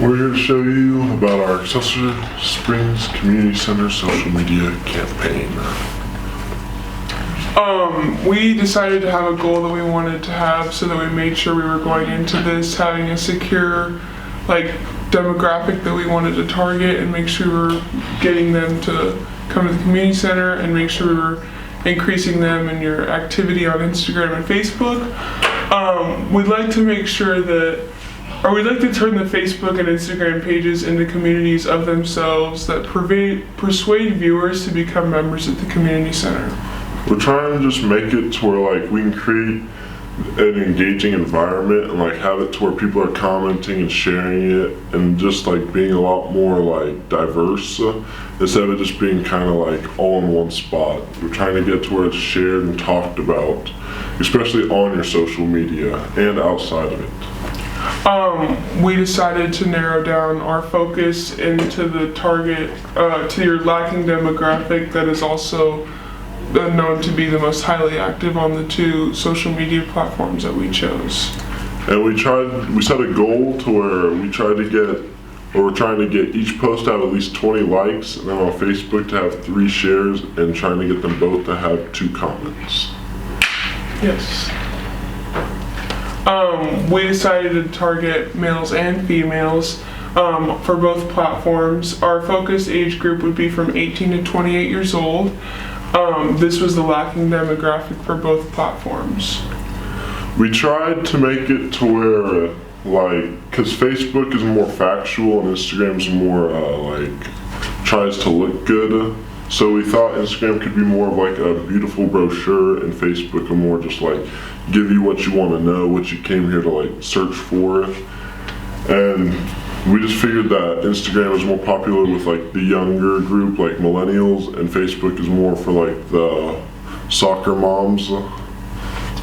We're here to show you about our Excelsior Springs Community Center social media campaign. We decided to have a goal that we wanted to have, so that we made sure we were going into this having a secure demographic that we wanted to target and make sure we were getting them to come to the community center and make sure we were increasing them in your activity on Instagram and Facebook. We'd like to make sure that, or we'd like to turn the Facebook and Instagram pages into communities of themselves that persuade viewers to become members at the community center. We're trying to just make it to where we can create an engaging environment and have it to where people are commenting and sharing it and just being a lot more diverse instead of it just being kind of all in one spot. We're trying to get to where it's shared and talked about, especially on your social media and outside of it. We decided to narrow down our focus into the target, to your lacking demographic that is also known to be the most highly active on the two social media platforms that we chose. And we set a goal to where we're trying to get each post to have at least 20 likes, and then on Facebook to have 3 shares, and trying to get them both to have 2 comments. Yes. We decided to target males and females for both platforms. Our focus age group would be from 18 to 28 years old. This was the lacking demographic for both platforms. We tried to make it to where, because Facebook is more factual and Instagram's more, tries to look good. So we thought Instagram could be more of a beautiful brochure, and Facebook a more just give you what you want to know, what you came here to search for. And we just figured that Instagram is more popular with the younger group, millennials, and Facebook is more for the soccer moms.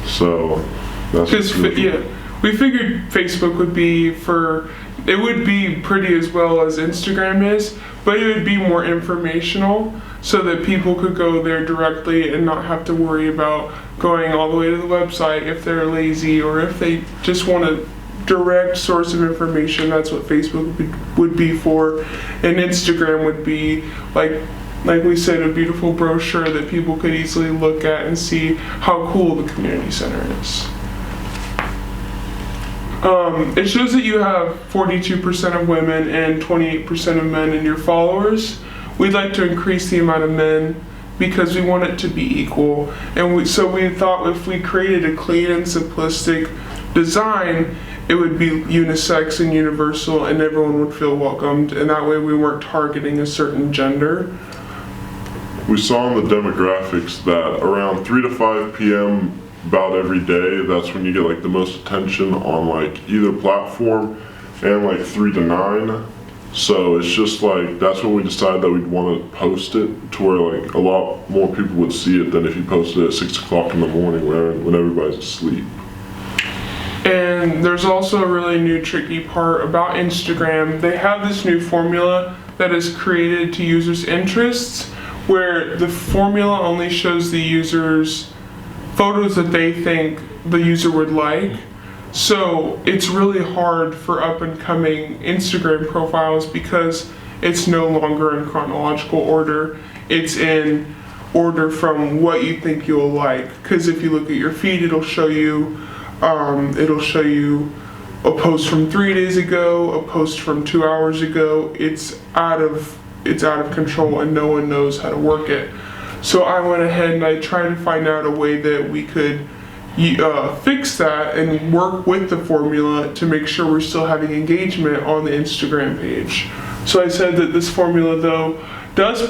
So that's we figured Facebook would be it would be pretty as well as Instagram is, but it would be more informational so that people could go there directly and not have to worry about going all the way to the website if they're lazy or if they just want to direct source of information. That's what Facebook would be for, and Instagram would be like we said, a beautiful brochure that people could easily look at and see how cool the community center is. It shows that you have 42% of women and 28% of men in your followers. We'd like to increase the amount of men because we want it to be equal, and so we thought if we created a clean and simplistic design, it would be unisex and universal and everyone would feel welcomed, and that way we weren't targeting a certain gender. We saw in the demographics that around 3 to 5 p.m. about every day, that's when you get the most attention on either platform, and 3 to 9. So it's just that's when we decided that we'd want to post it to where a lot more people would see it than if you posted it at 6 o'clock in the morning when everybody's asleep. And there's also a really new tricky part about Instagram. They have this new formula that is created to users' interests, where the formula only shows the users photos that they think the user would like. So it's really hard for up and coming Instagram profiles because it's no longer in chronological order. It's in order from what you think you'll like. Because if you look at your feed, it'll show you a post from 3 days ago, a post from 2 hours ago. It's out of control and no one knows how to work it. So I went ahead and I tried to find out a way that we could fix that and work with the formula to make sure we're still having engagement on the Instagram page. So I said that this formula though does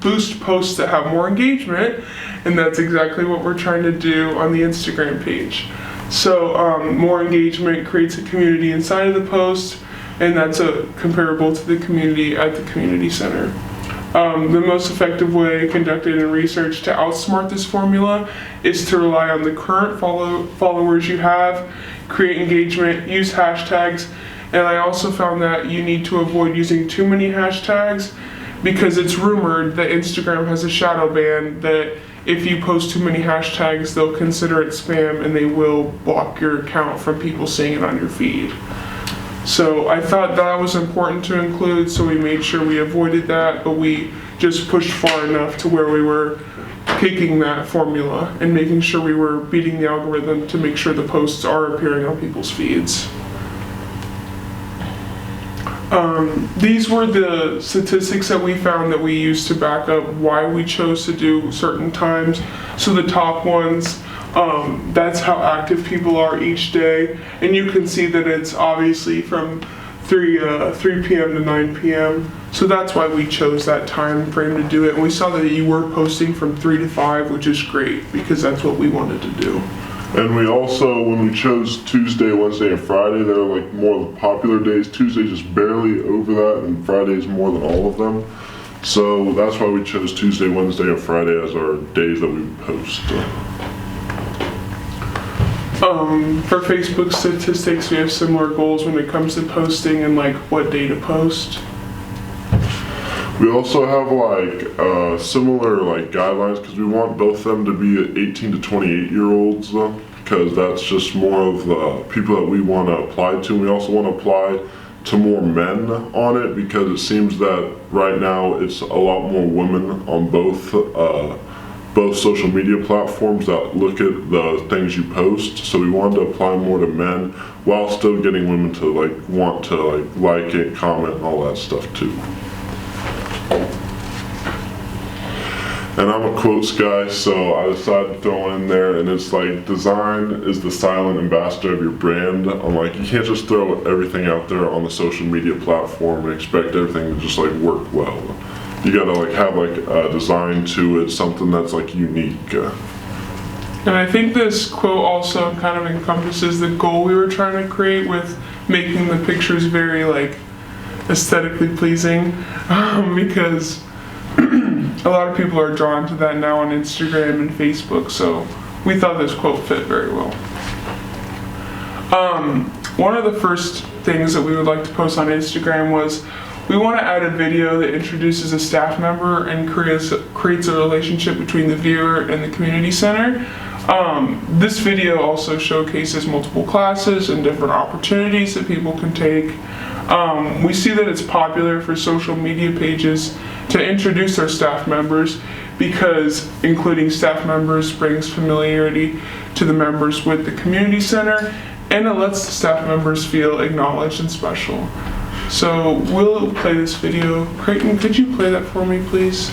boost posts that have more engagement, and that's exactly what we're trying to do on the Instagram page. So more engagement creates a community inside of the post, and that's comparable to the community at the community center. The most effective way conducted in research to outsmart this formula is to rely on the current followers you have, create engagement, use hashtags, and I also found that you need to avoid using too many hashtags because it's rumored that Instagram has a shadow ban that if you post too many hashtags, they'll consider it spam and they will block your account from people seeing it on your feed. So I thought that was important to include, so we made sure we avoided that, but we just pushed far enough to where we were taking that formula and making sure we were beating the algorithm to make sure the posts are appearing on people's feeds. These were the statistics that we found that we used to back up why we chose to do certain times. So the top ones, that's how active people are each day. And you can see that it's obviously from 3 p.m. to 9 p.m. So that's why we chose that time frame to do it. And we saw that you were posting from 3 to 5, which is great because that's what we wanted to do. And we also, when we chose Tuesday, Wednesday, and Friday, they're like more of the popular days. Tuesday just barely over that, and Friday is more than all of them. So that's why we chose Tuesday, Wednesday, and Friday as our days that we post. For Facebook statistics, we have similar goals when it comes to posting and like what day to post. We also have like similar like guidelines because we want both of them to be 18 to 28-year-olds because that's just more of the people that we want to apply to. And we also want to apply to more men on it because it seems that right now it's a lot more women on both social media platforms that look at the things you post. So we wanted to apply more to men while still getting women to like want to like it, comment, and all that stuff too. And I'm a quotes guy, so I decided to throw in there, and it's like design is the silent ambassador of your brand. I'm like, you can't just throw everything out there on the social media platform and expect everything to just like work well. You gotta like have like a design to it, something that's like unique. And I think this quote also kind of encompasses the goal we were trying to create with making the pictures very like aesthetically pleasing, because a lot of people are drawn to that now on Instagram and Facebook, so we thought this quote fit very well. One of the first things that we would like to post on Instagram was we want to add a video that introduces a staff member and creates a relationship between the viewer and the community center. This video also showcases multiple classes and different opportunities that people can take. We see that it's popular for social media pages to introduce their staff members because including staff members brings familiarity to the members with the community center, and it lets the staff members feel acknowledged and special. So we'll play this video. Creighton, could you play that for me, please?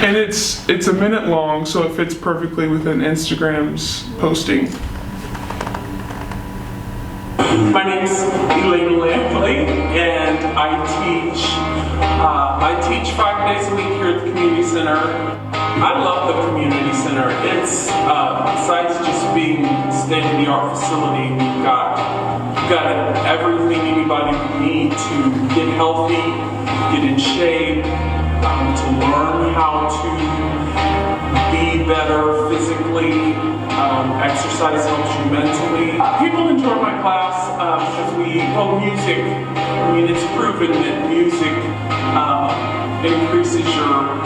And it's a minute long, so it fits perfectly within Instagram's posting. My name's Lamley, and I teach 5 days a week here at the community center. I love the community center. It's besides just being a state-of-the-art facility, we've got everything anybody would need to get healthy, get in shape, to learn how to be better physically. Exercise helps you mentally. People enjoy my class because we music. I mean, it's proven that music increases your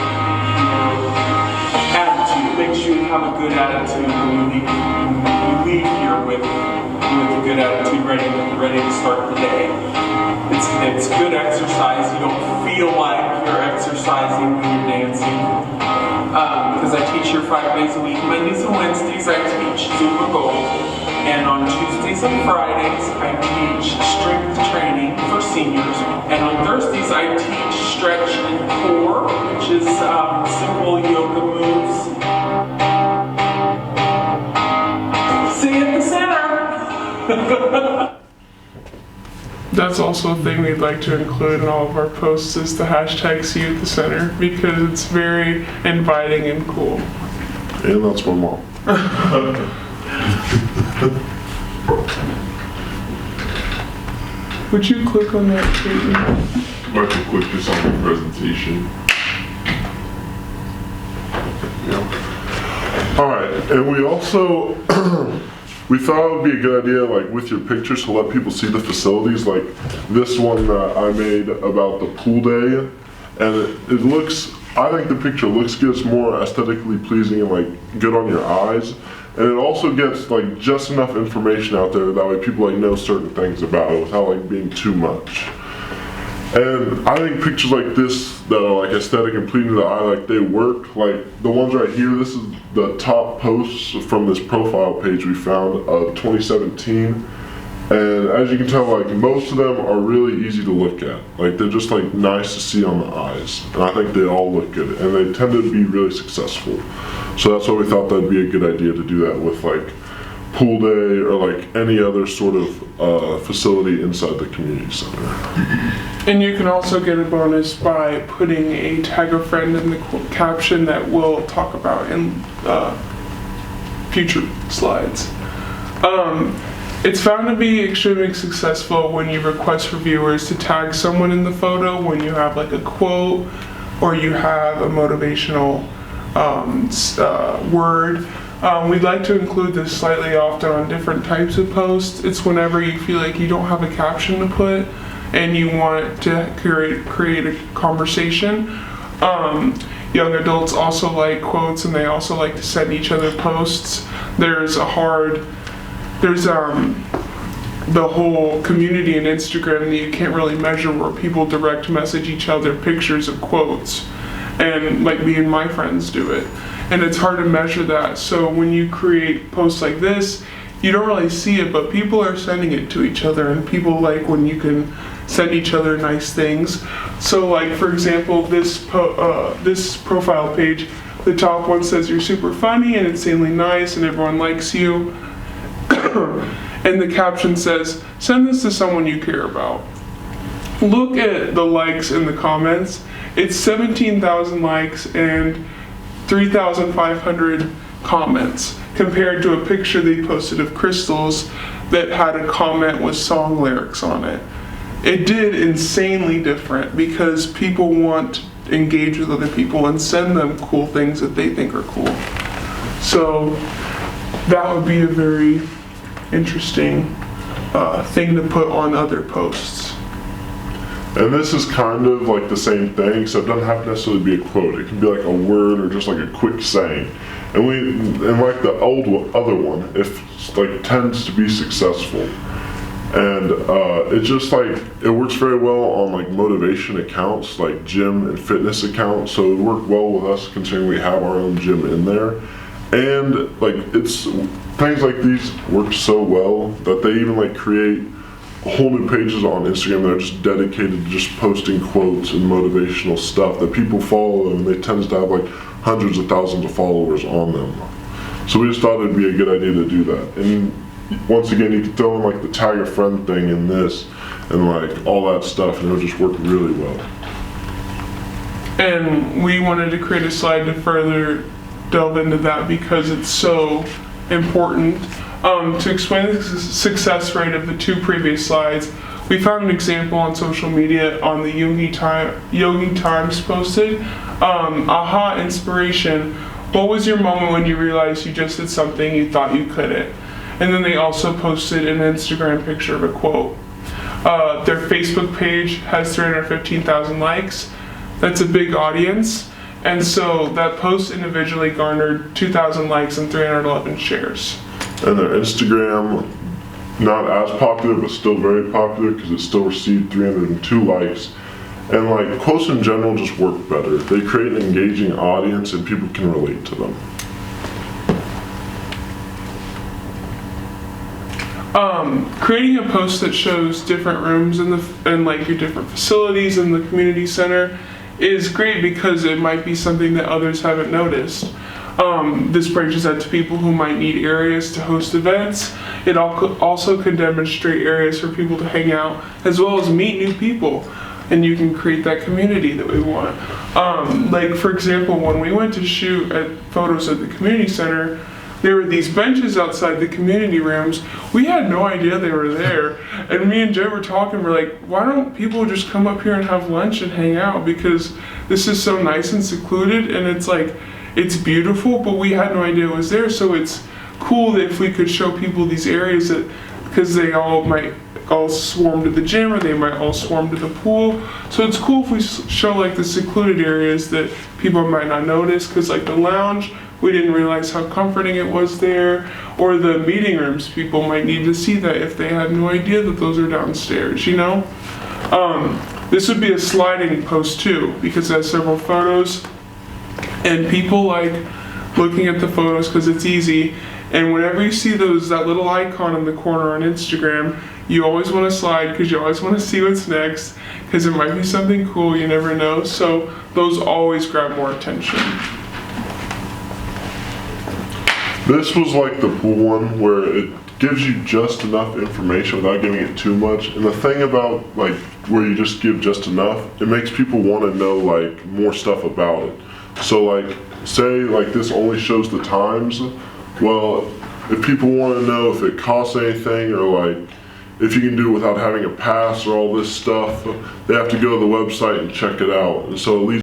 attitude. It makes you have a good attitude when you leave here with a good attitude, ready to start the day. It's good exercise. You don't feel like you're exercising when you're dancing. Because I teach here 5 days a week. Mondays and Wednesdays I teach Zumba Gold. And on Tuesdays and Fridays I teach strength training for seniors. And on Thursdays I teach stretch and core, which is simple yoga moves. See you at the center! That's also a thing we'd like to include in all of our posts is the hashtag See You at the Center because it's very inviting and cool. And that's my mom. Would you click on that, Creighton? I can click this on the presentation. Yeah. All right, and we also we thought it would be a good idea, like with your pictures, to let people see the facilities. Like this one that I made about the pool day, and it looks. I think the picture looks good. It's more aesthetically pleasing and like good on your eyes. and it also gets like just enough information out there that way people like know certain things about it without like being too much. And I think pictures like this that are like aesthetic and pleasing to the eye, like they work. Like the ones right here, this is the top posts from this profile page we found of 2017. And as you can tell, like most of them are really easy to look at. Like they're just like nice to see on the eyes. And I think they all look good, and they tend to be really successful. So that's why we thought that'd be a good idea to do that with like pool day or like any other sort of facility inside the community center. And you can also get a bonus by putting a tag a friend in the caption that we'll talk about in future slides. It's found to be extremely successful when you request for viewers to tag someone in the photo when you have like a quote or you have a motivational word. We'd like to include this slightly often on different types of posts. It's whenever you feel like you don't have a caption to put and you want to create a conversation. Young adults also like quotes, and they also like to send each other posts. There's the whole community in Instagram that you can't really measure, where people direct message each other pictures of quotes, and like me and my friends do it. And it's hard to measure that. So when you create posts like this, you don't really see it, but people are sending it to each other, and people like when you can send each other nice things. So like for example, this profile page, the top one says you're super funny and insanely nice and everyone likes you. And the caption says, send this to someone you care about. Look at the likes in the comments. It's 17,000 likes and 3,500 comments compared to a picture they posted of crystals that had a comment with song lyrics on it. It did insanely different because people want to engage with other people and send them cool things that they think are cool. So that would be a very interesting thing to put on other posts. And this is kind of like the same thing, so it doesn't have to necessarily be a quote. It can be like a word or just like a quick saying. And like the other one, if like tends to be successful. And it just like, it works very well on like motivation accounts, like gym and fitness accounts. So it worked well with us considering we have our own gym in there. And like it's things like these work so well that they even like create whole new pages on Instagram that are just dedicated to just posting quotes and motivational stuff that people follow, and they tend to have like hundreds of thousands of followers on them. So we just thought it'd be a good idea to do that. And once again, you can throw in like the tag a friend thing in this and like all that stuff, and it'll just work really well. And we wanted to create a slide to further delve into that because it's so important. To explain the success rate of the two previous slides, we found an example on social media on the Yogi Times posted. Aha, inspiration. What was your moment when you realized you just did something you thought you couldn't? And then they also posted an Instagram picture of a quote. Their Facebook page has 315,000 likes. That's a big audience. And so that post individually garnered 2,000 likes and 311 shares. And their Instagram, not as popular, but still very popular because it still received 302 likes. And like quotes in general just work better. They create an engaging audience and people can relate to them. Creating a post that shows different rooms and like your different facilities in the community center is great because it might be something that others haven't noticed. This branches out to people who might need areas to host events. It also can demonstrate areas for people to hang out as well as meet new people, and you can create that community that we want. Like for example, when we went to shoot photos at the community center, there were these benches outside the community rooms. We had no idea they were there. And me and Joe were talking, we're like, why don't people just come up here and have lunch and hang out? Because this is so nice and secluded, and it's like, it's beautiful, but we had no idea it was there. So it's cool that if we could show people these areas that, because they might all swarm to the gym or they might all swarm to the pool. So it's cool if we show like the secluded areas that people might not notice, because like the lounge, we didn't realize how comforting it was there. Or the meeting rooms, people might need to see that if they had no idea that those are downstairs, you know? This would be a sliding post too, because it has several photos, and people like looking at the photos because it's easy. And whenever you see that little icon in the corner on Instagram, you always want to slide because you always want to see what's next, because it might be something cool, you never know. So those always grab more attention. This was like the pool one where it gives you just enough information without giving it too much. And the thing about like where you just give just enough, it makes people want to know like more stuff about it. So like say like this only shows the times. Well, if people want to know if it costs anything or like if you can do it without having a pass or all this stuff, they have to go to the website and check it out. And so at least